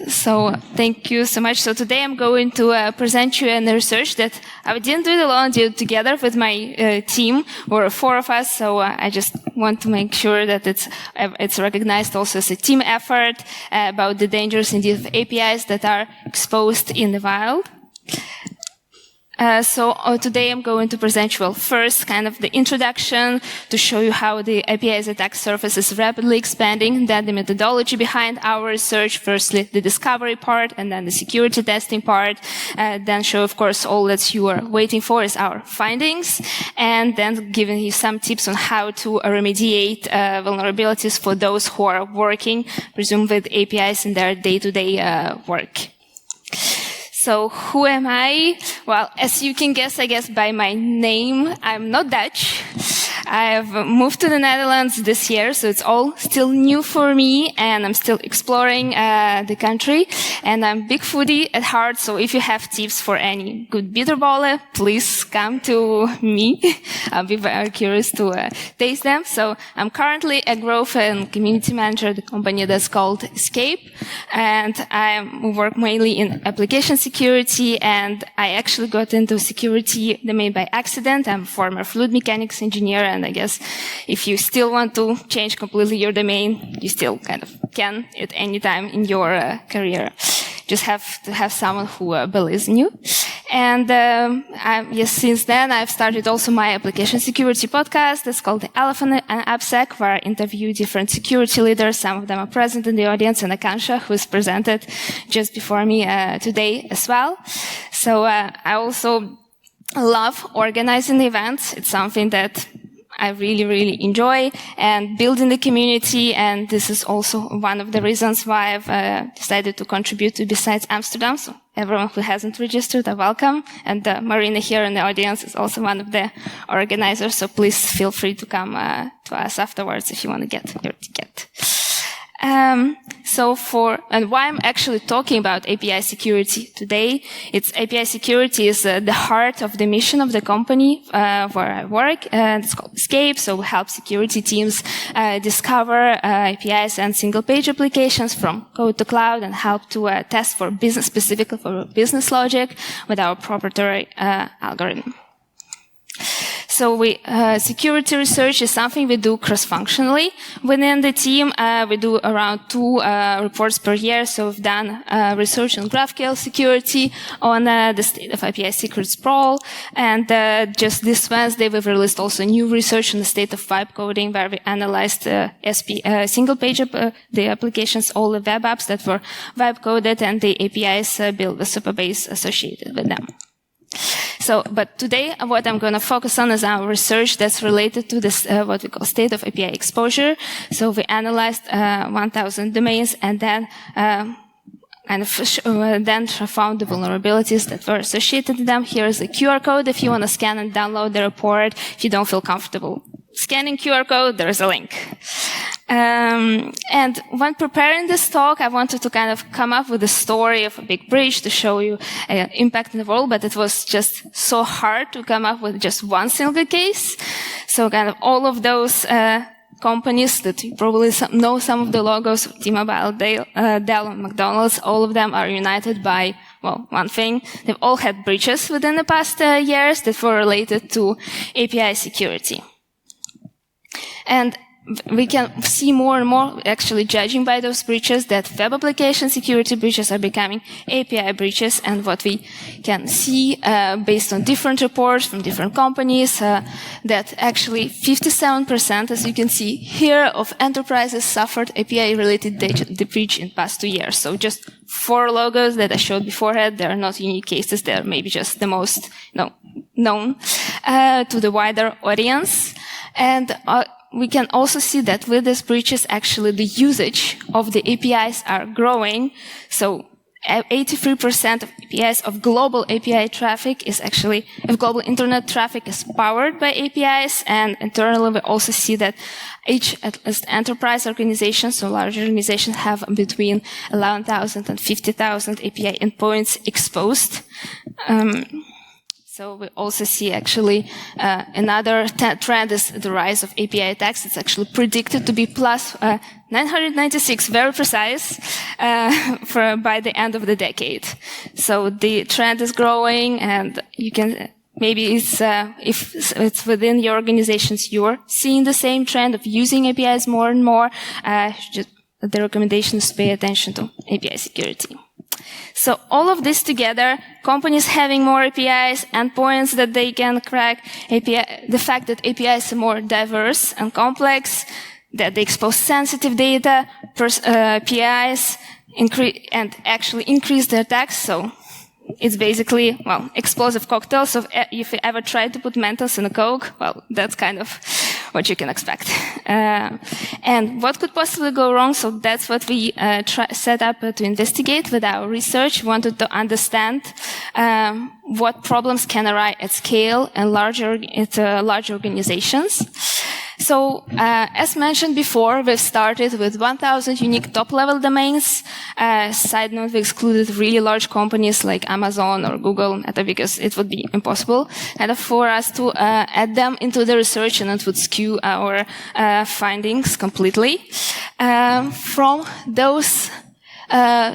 So thank you so much. So today I'm going to present you a research that I didn't do it alone, I did it together with my team. We're 4 of us, so I just want to make sure that it's recognized also as a team effort about the dangers indeed of APIs that are exposed in the wild. Today I'm going to present you, first kind of the introduction to show you how the API's attack surface is rapidly expanding, then the methodology behind our research, firstly the discovery part and then the security testing part, then show of course all that you are waiting for is our findings, and then giving you some tips on how to remediate vulnerabilities for those who are working, presumably with APIs in their day-to-day work. So who am I? Well, as you can guess, I guess by my name, I'm not Dutch. I've moved to the Netherlands this year, so it's all still new for me, and I'm still exploring the country. And I'm a big foodie at heart, so if you have tips for any good bitterballen, please come to me. I'll be very curious to taste them. So I'm currently a growth and community manager at the company that's called Escape, and I work mainly in application security, and I actually got into security domain by accident. I'm a former fluid mechanics engineer, and I guess if you still want to change completely your domain, you still kind of can at any time in your career. Just have to have someone who believes in you. And yes, since then I've started also my application security podcast. It's called The Elephant and AppSec, where I interview different security leaders. Some of them are present in the audience, and Akansha, who is presented just before me today as well. So I also love organizing events. It's something that I really, really enjoy, and building the community, and this is also one of the reasons why I've decided to contribute to Besides Amsterdam. So everyone who hasn't registered are welcome, and Marina here in the audience is also one of the organizers, so please feel free to come to us afterwards if you want to get your ticket. And why I'm actually talking about API security today, API security is the heart of the mission of the company where I work, and it's called Escape. So we help security teams discover APIs and single-page applications from code to cloud, and help to test for business, specifically for business logic, with our proprietary algorithm. So security research is something we do cross-functionally within the team. We do around 2 reports per year. So we've done research on GraphQL security, on the state of API secret sprawl, and just this Wednesday we've released also new research on the state of vibe coding, where we analyzed single-page the applications, all the web apps that were vibe coded, and the APIs built the superbase associated with them. So, but today what I'm going to focus on is our research that's related to this, what we call state of API exposure. So we analyzed 1,000 domains, and then then found the vulnerabilities that were associated with them. Here is a QR code if you want to scan and download the report. If you don't feel comfortable scanning QR code, there is a link. And when preparing this talk, I wanted to kind of come up with a story of a big breach to show you impact in the world, but it was just so hard to come up with just one single case. So kind of all of those companies that you probably know some of the logos, T-Mobile, Dell, and McDonald's, all of them are united by, well, one thing. They've all had breaches within the past years that were related to API security. And we can see more and more, actually judging by those breaches, that web application security breaches are becoming API breaches. And what we can see based on different reports from different companies, that actually 57%, as you can see here, of enterprises suffered API-related breach in the past 2 years. So just 4 logos that I showed beforehand, they are not unique cases. They are maybe just the most known to the wider audience. And we can also see that with these breaches, actually the usage of the APIs are growing. So 83% of APIs, of global API traffic is actually, if global internet traffic is powered by APIs, and internally we also see that each enterprise organization, so large organizations, have between 11,000 and 50,000 API endpoints exposed. So we also see actually another trend is the rise of API attacks. It's actually predicted to be plus 996, very precise, by the end of the decade. So the trend is growing, and you can maybe it's if it's within your organizations, you're seeing the same trend of using APIs more and more. The recommendation is to pay attention to API security. So all of this together, companies having more APIs, endpoints that they can crack, the fact that APIs are more diverse and complex, that they expose sensitive data, APIs, and actually increase the attacks. So it's basically, well, explosive cocktail. So if you ever try to put Mentos in a Coke, well, that's kind of what you can expect. And what could possibly go wrong? So that's what we set up to investigate with our research. We wanted to understand what problems can arise at scale and large organizations. So, as mentioned before, we've started with 1,000 unique top-level domains. Side note, we excluded really large companies like Amazon or Google, Meta, because it would be impossible for us to add them into the research, and it would skew our findings completely. From those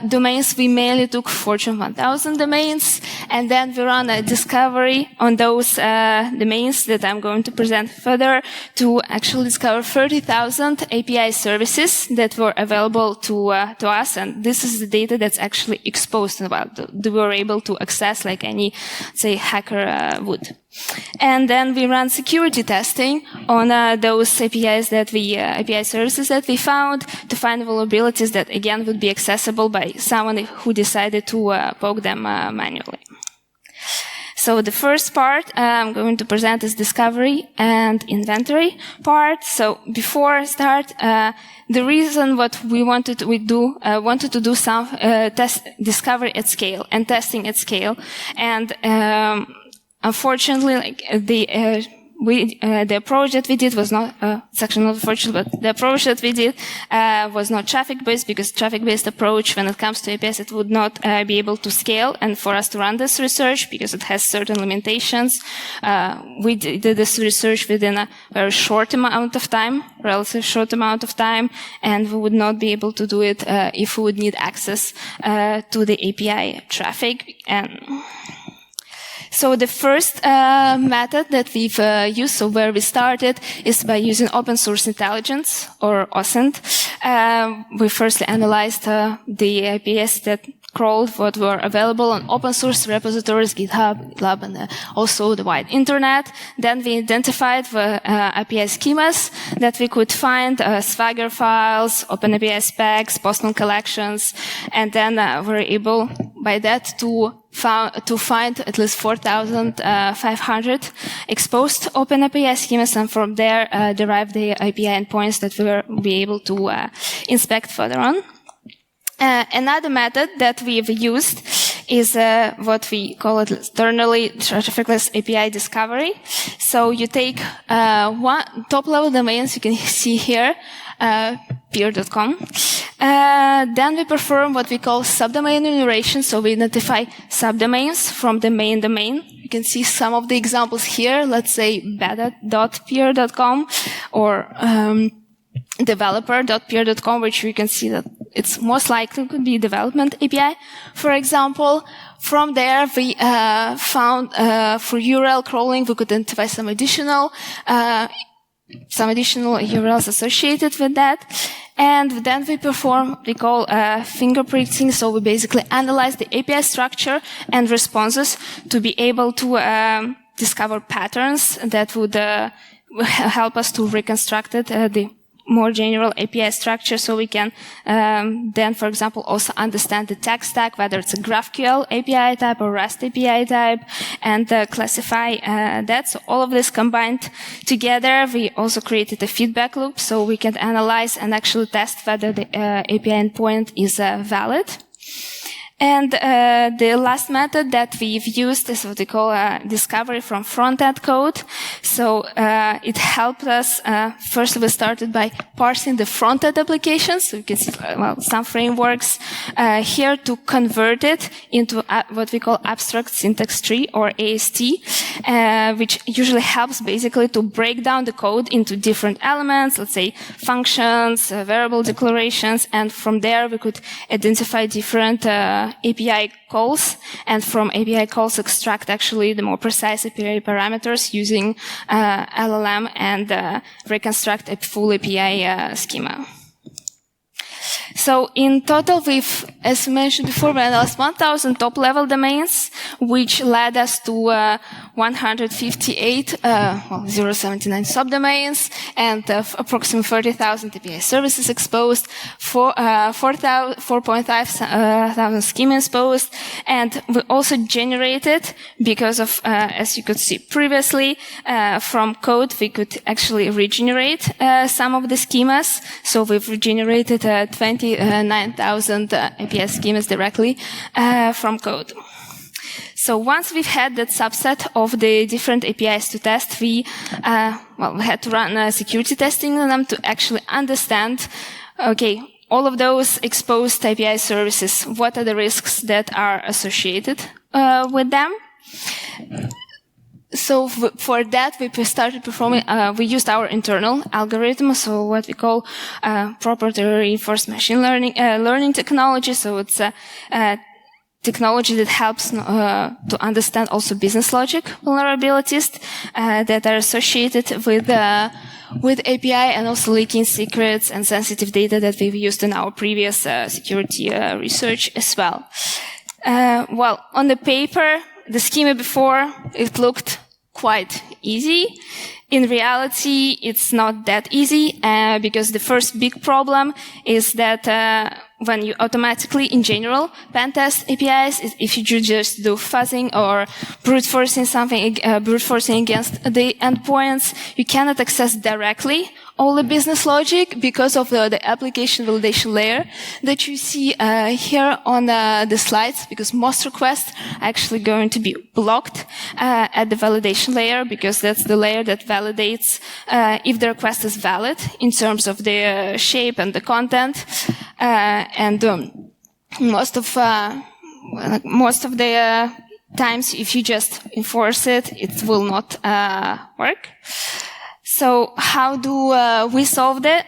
domains, we mainly took Fortune 1000 domains, and then we run a discovery on those domains that I'm going to present further to actually discover 30,000 API services that were available to us, and this is the data that's actually exposed about we were able to access like any, say, hacker would. And then we run security testing on those APIs API services that we found to find vulnerabilities that again would be accessible by someone who decided to poke them manually. So the first part I'm going to present is discovery and inventory part. So before I start, the reason what we wanted to do some discovery at scale and testing at scale, and unfortunately, the approach that we did was not, it's actually not unfortunate, but the approach that we did was not traffic-based, because traffic-based approach, when it comes to APIs, it would not be able to scale. And for us to run this research, because it has certain limitations, we did this research within a very short amount of time, relatively short amount of time, and we would not be able to do it if we would need access to the API traffic. And so the first method that we've used, so where we started, is by using open source intelligence, or OSINT. We firstly analyzed the APIs that crawled what were available on open source repositories, GitHub, and also the wide internet. Then we identified the API schemas that we could find, Swagger files, OpenAPI specs, Postman collections, and then we're able by that to find at least 4,500 exposed OpenAPI schemas, and from there derive the API endpoints that we will be able to inspect further on. Another method that we've used is what we call it externally trafficless API discovery. So you take one top-level domains, you can see here, peer.com. Then we perform what we call subdomain enumeration. So we identify subdomains from the main domain. You can see some of the examples here. Let's say beta.peer.com or developer.peer.com, which we can see that it's most likely could be development API, for example. From there, we found for URL crawling, we could identify some additional URLs associated with that. And then we perform what we call fingerprinting. So we basically analyze the API structure and responses to be able to discover patterns that would help us to reconstruct it, the more general API structure, so we can then, for example, also understand the tech stack, whether it's a GraphQL API type or REST API type, and classify that. So all of this combined together, we also created a feedback loop, so we can analyze and actually test whether the API endpoint is valid. And the last method that we've used is what we call discovery from front-end code. So it helped us, first we started by parsing the front-end applications. So you can see some frameworks here to convert it into what we call abstract syntax tree, or AST, which usually helps basically to break down the code into different elements, let's say functions, variable declarations, and from there we could identify different API calls, and from API calls extract actually the more precise API parameters using LLM and reconstruct a full API schema. So in total, we've, as mentioned before, we analyzed 1,000 top-level domains, which led us to 158, 079 subdomains, and approximately 30,000 API services exposed, 4,500 schemas exposed, and we also generated, because of, as you could see previously, from code, we could actually regenerate some of the schemas. So we've regenerated 29,000 API schemas directly from code. So once we've had that subset of the different APIs to test, we had to run security testing on them to actually understand, okay, all of those exposed API services, what are the risks that are associated with them? So for that, we started performing, we used our internal algorithm, so what we call property reinforced machine learning technology. So it's a technology that helps to understand also business logic vulnerabilities that are associated with API, and also leaking secrets and sensitive data that we've used in our previous security research as well. Well, on the paper, the schema before, it looked quite easy. In reality, it's not that easy, because the first big problem is that when you automatically, in general, pen test APIs, if you just do fuzzing or brute forcing something, brute forcing against the endpoints, you cannot access directly all the business logic because of the application validation layer that you see here on the slides, because most requests are actually going to be blocked at the validation layer, because that's the layer that validates if the request is valid in terms of the shape and the content. Most of the times, if you just enforce it, it will not work. So how do we solve that?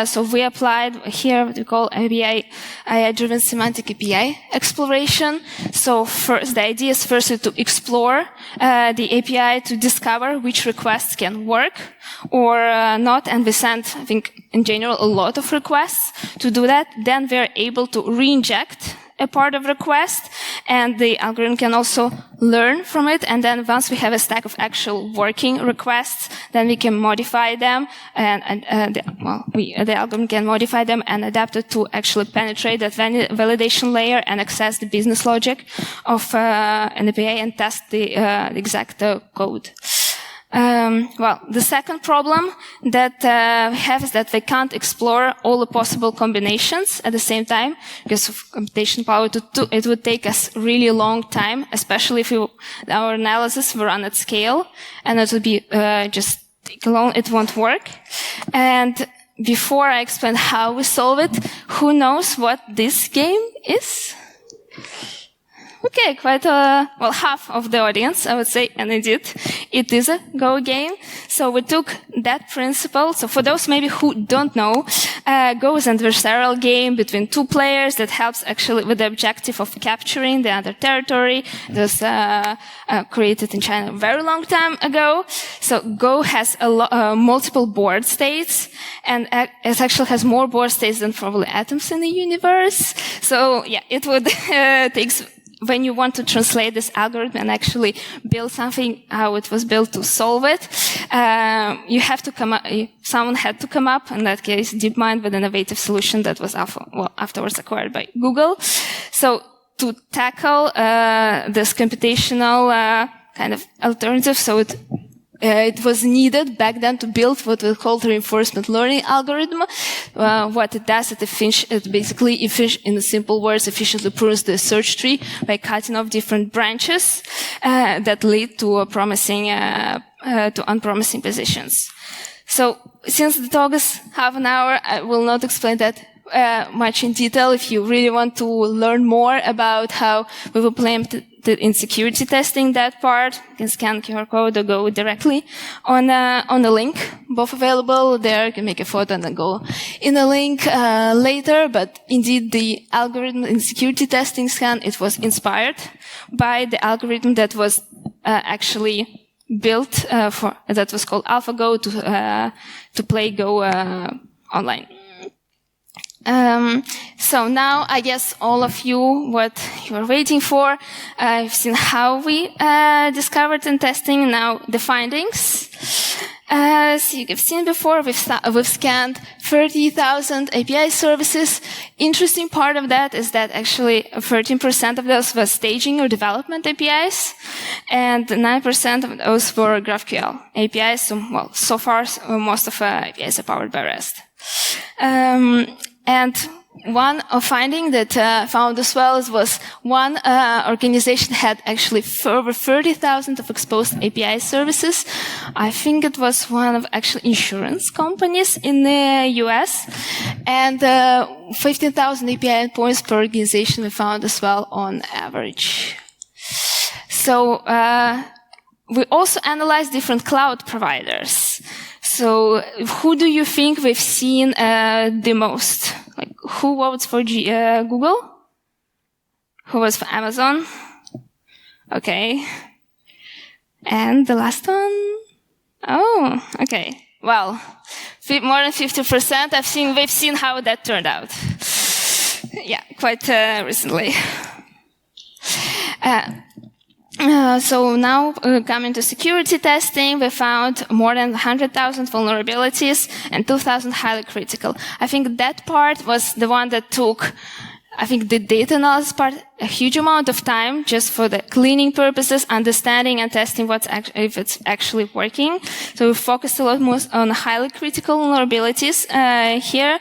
So we applied here what we call AI-driven semantic API exploration. So first, the idea is firstly to explore the API to discover which requests can work or not. And we sent, I think, in general, a lot of requests to do that. Then we're able to re-inject a part of request, and the algorithm can also learn from it. And then once we have a stack of actual working requests, then we can modify them, and the algorithm can modify them and adapt it to actually penetrate that validation layer and access the business logic of an API and test the exact code. Well, the second problem that we have is that we can't explore all the possible combinations at the same time because of computation power. It would take us really long time, especially if our analysis were run at scale, and it would be just take long. It won't work. And before I explain how we solve it, who knows what this game is? Okay, quite well, half of the audience, I would say, and indeed, it is a Go game. So we took that principle. So for those maybe who don't know, Go is an adversarial game between two players that helps actually with the objective of capturing the other territory. It was created in China a very long time ago. So Go has multiple board states, and it actually has more board states than probably atoms in the universe. So yeah, it would takes. When you want to translate this algorithm and actually build something how it was built to solve it, you have to come up, someone had to come up, in that case, DeepMind, with an innovative solution that was afterwards acquired by Google. So to tackle this computational kind of alternative, so it was needed back then to build what we call the reinforcement learning algorithm. What it does, it basically, in simple words, efficiently prunes the search tree by cutting off different branches that lead to unpromising positions. So, since the talk is half an hour, I will not explain that much in detail. If you really want to learn more about how we've implemented in security testing that part, you can scan QR code or go directly on the link, both available there. You can make a photo and then go in the link later. But indeed, the algorithm in security testing scan, it was inspired by the algorithm that was actually built that was called AlphaGo to play Go online. So now I guess all of you, what you are waiting for, you've seen how we discovered and testing, now the findings. So you've seen before, we've scanned 30,000 API services. Interesting part of that is that actually 13% of those were staging or development APIs, and 9% of those were GraphQL APIs. So far, most of APIs are powered by REST. And one finding that I found as well was one organization had actually over 30,000 of exposed API services. I think it was one of actually insurance companies in the US. And 15,000 API endpoints per organization we found as well on average. So we also analyzed different cloud providers. So who do you think we've seen the most? Like, who votes for Google? Who was for Amazon? Okay. And the last one? Oh, okay. Well, more than 50%. We've seen how that turned out. Yeah, quite recently. So now, coming to security testing, we found more than 100,000 vulnerabilities and 2,000 highly critical. I think that part was the one that took, I think the data analysis part, a huge amount of time just for the cleaning purposes, understanding and testing if it's actually working. So we focused a lot more on highly critical vulnerabilities here.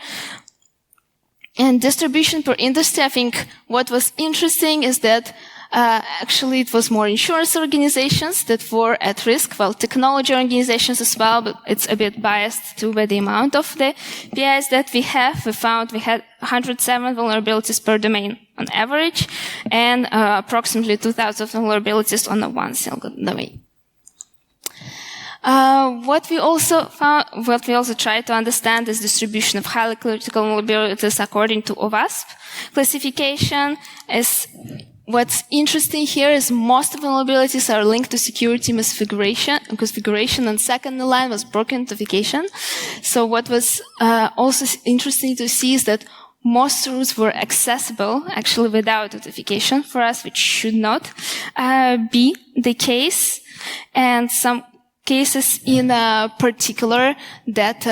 And distribution per industry, I think what was interesting is that actually, it was more insurance organizations that were at risk, well, technology organizations as well, but it's a bit biased too by the amount of the APIs that we have. We found we had 107 vulnerabilities per domain on average, and approximately 2,000 vulnerabilities on one single domain. What we also tried to understand is distribution of highly critical vulnerabilities according to OWASP classification. What's interesting here is most of the vulnerabilities are linked to security misconfiguration, and second in line was broken authentication. So what was also interesting to see is that most routes were accessible actually without authentication for us, which should not be the case. And some cases in particular that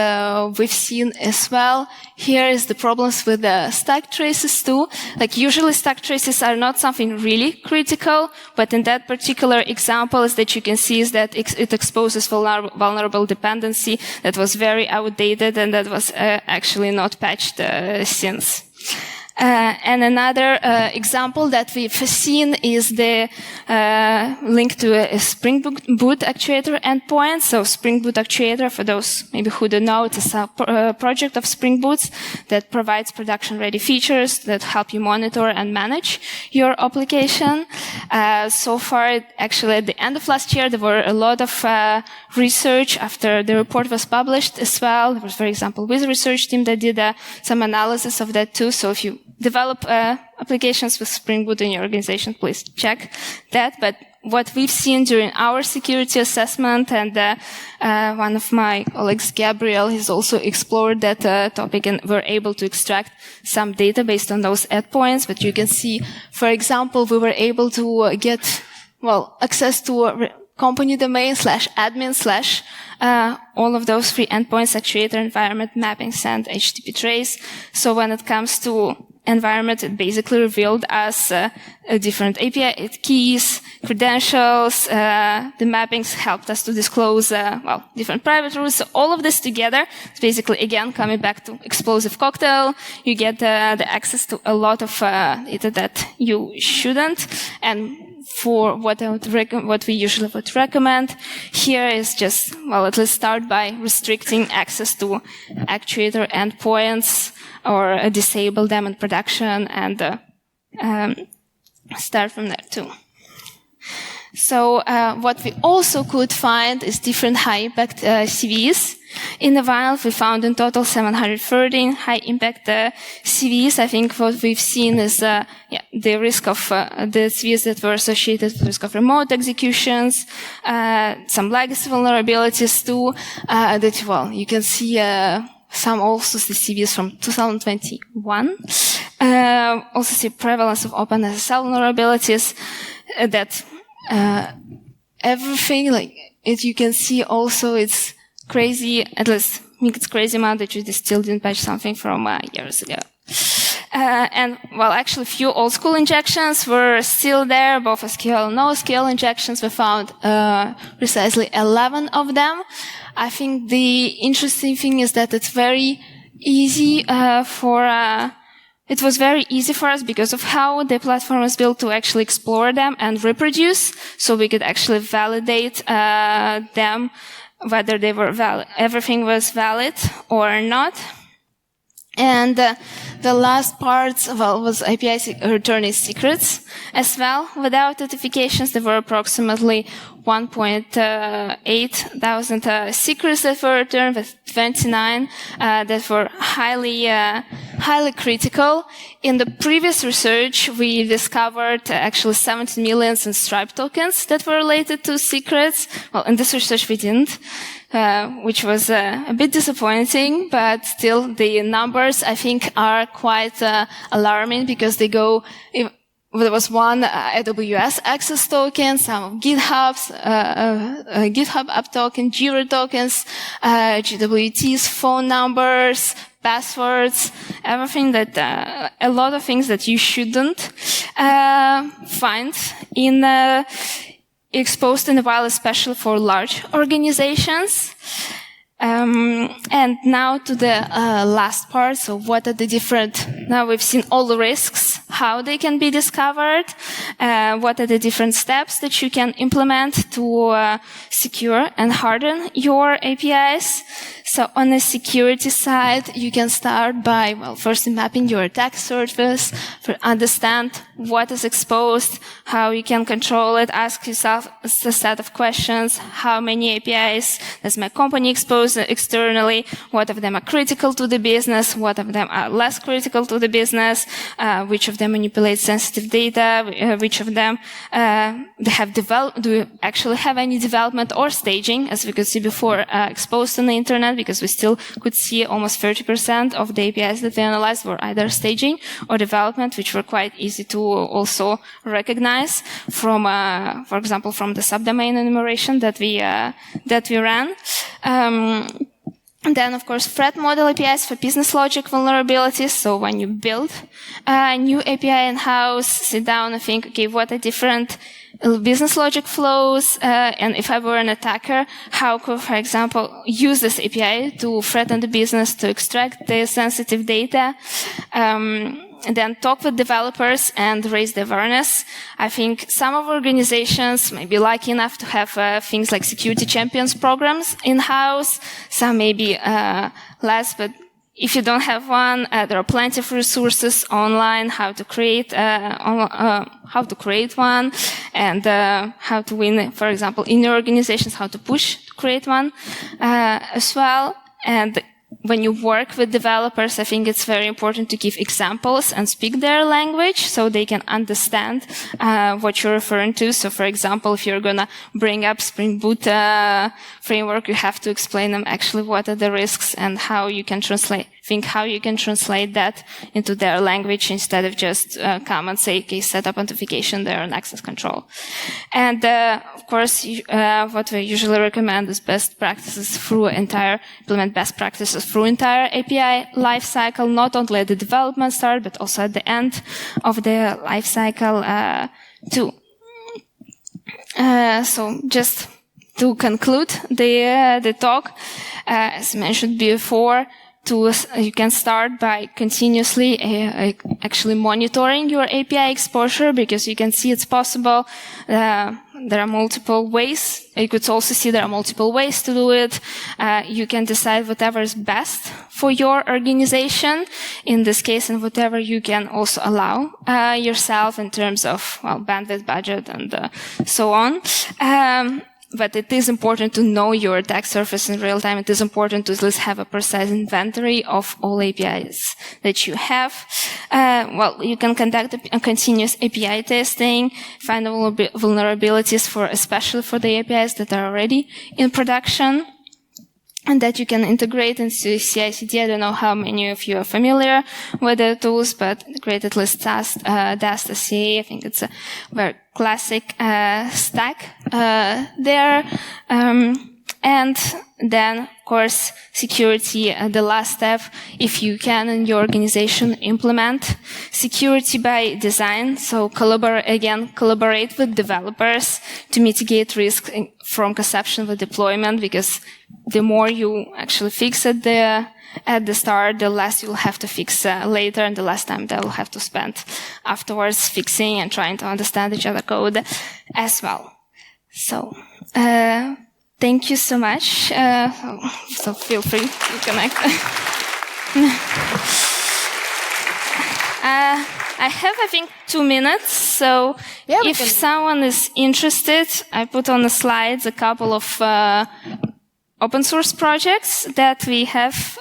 we've seen as well. Here is the problems with the stack traces too. Like usually stack traces are not something really critical, but in that particular example is that you can see is that it exposes vulnerable dependency that was very outdated and that was actually not patched since. And another example that we've seen is the link to a Spring Boot Actuator endpoint. So Spring Boot Actuator, for those maybe who don't know, it's a project of Spring Boots that provides production-ready features that help you monitor and manage your application. So far, actually, at the end of last year, there were a lot of research after the report was published as well. There was, for example, with the research team that did some analysis of that too. So if you develop applications with Spring Boot in your organization, please check that. But what we've seen during our security assessment, and one of my colleagues, Gabriel, has also explored that topic, and we're able to extract some data based on those endpoints. But you can see, for example, we were able to get, access to company domain /admin/ all of those three endpoints, actuator, environment, mappings, and HTTP trace. So when it comes to environment, it basically revealed us different API keys, credentials. The mappings helped us to disclose, different private rules. So all of this together is basically, again, coming back to explosive cocktail. You get the access to a lot of data that you shouldn't. And for what we usually would recommend here is just, at least start by restricting access to actuator endpoints or disable them in production, and start from there too. So what we also could find is different high-impact CVEs. In the wild, we found in total 713 high-impact CVEs. I think what we've seen is the risk of the CVEs that were associated with risk of remote executions, some legacy vulnerabilities too, you can see some also the CVEs from 2021. Also see prevalence of open SSL vulnerabilities that everything, you can see also it's crazy, at least I think it's crazy amount that you still didn't patch something from years ago. Actually few old school injections were still there, both SQL and NoSQL injections. We found precisely 11 of them. I think the interesting thing is that it's very easy it was very easy for us because of how the platform was built to actually explore them and reproduce, so we could actually validate them, whether they were valid, everything was valid or not. And the last part, was API returning secrets as well. Without notifications, there were approximately 1.8 thousand secrets that were returned, with 29 that were highly critical. In the previous research, we discovered actually 17 million in Stripe tokens that were related to secrets. Well, in this research, we didn't. Which was a bit disappointing, but still the numbers, I think, are quite alarming, because they go, there was one AWS access token, some of GitHub's, GitHub app token, Jira tokens, GWT's phone numbers, passwords, everything that, a lot of things that you shouldn't find exposed in the wild, especially for large organizations. And now to the last part. So what are the different, now we've seen all the risks, how they can be discovered, what are the different steps that you can implement to secure and harden your APIs. So on the security side, you can start by, first mapping your attack surface, understand what is exposed, how you can control it, ask yourself a set of questions: how many APIs does my company expose externally, what of them are critical to the business, what of them are less critical to the business, which of them manipulate sensitive data, which of them do you actually have any development or staging, as we could see before, exposed on the internet, because we still could see almost 30% of the APIs that we analyzed were either staging or development, which were quite easy to also recognize from, for example, from the subdomain enumeration that we ran. And then, of course, threat model APIs for business logic vulnerabilities. So when you build a new API in-house, sit down and think, okay, what are different business logic flows? And if I were an attacker, how could, for example, use this API to threaten the business, to extract the sensitive data? And then talk with developers and raise the awareness. I think some of organizations may be lucky enough to have things like security champions programs in-house. Some may be less, but if you don't have one, there are plenty of resources online how to create one, and how to win, for example, in your organizations, how to push to create one as well. And when you work with developers, I think it's very important to give examples and speak their language so they can understand what you're referring to. So, for example, if you're going to bring up Spring Boot framework, you have to explain them actually what are the risks and how you can translate think how you can translate that into their language instead of just come and say, okay, set up authentication there and access control. And of course, what we usually recommend is implement best practices through entire API lifecycle, not only at the development start, but also at the end of the lifecycle too. So just to conclude the talk, as mentioned before, you can start by continuously actually monitoring your API exposure, because you can see it's possible. There are multiple ways. You could also see there are multiple ways to do it. You can decide whatever is best for your organization in this case, and whatever you can also allow yourself in terms of bandwidth, budget, and so on. But it is important to know your attack surface in real time. It is important to at least have a precise inventory of all APIs that you have. You can conduct a continuous API testing, find vulnerabilities especially for the APIs that are already in production, and that you can integrate into CI/CD. I don't know how many of you are familiar with the tools, but integrate at least Dast SCA. I think it's a very classic stack there. And then, of course, security, the last step, if you can in your organization, implement security by design. So collaborate with developers to mitigate risk from conception with deployment, because the more you actually fix at the start, the less you'll have to fix later, and the less time they'll have to spend afterwards fixing and trying to understand each other code as well. So, thank you so much. So feel free to connect. I have, I think, 2 minutes. So if someone is interested, I put on the slides a couple of open source projects that we have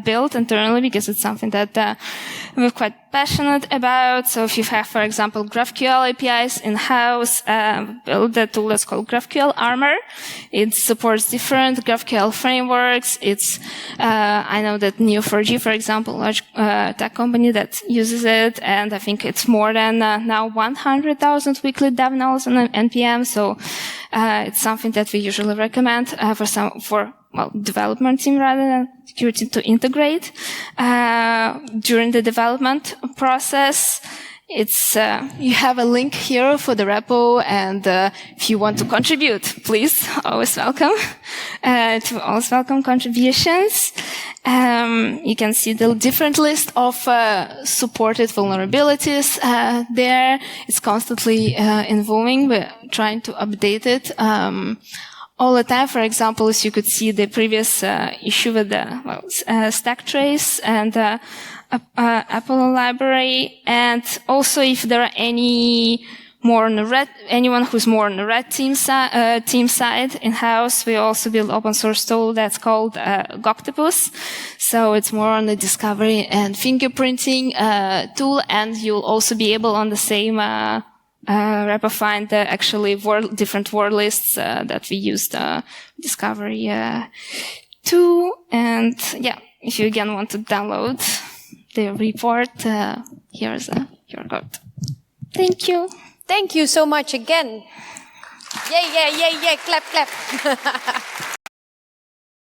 built internally, because it's something that we're quite passionate about. So if you have, for example, GraphQL APIs in-house, build a tool that's called GraphQL Armor. It supports different GraphQL frameworks. I know that Neo4j, for example, large tech company that uses it, and I think it's more than now 100,000 weekly dev nulls on NPM. So it's something that we usually recommend for development team rather than security to integrate during the development process. You have a link here for the repo, and if you want to contribute, please, always welcome contributions. You can see the different list of supported vulnerabilities there. It's constantly evolving. We're trying to update it all the time. For example, as you could see the previous issue with the stack trace and Apple library, and also if there are anyone who's more on the red team side in-house, we also build open source tool that's called Goctopus. So it's more on the discovery and fingerprinting tool, and you'll also be able on the same repo find actually different word lists that we used discovery too. And if you again want to download the report, here's a QR code. Thank you. Thank you so much again. Yay, yay, yay, yay, clap, clap.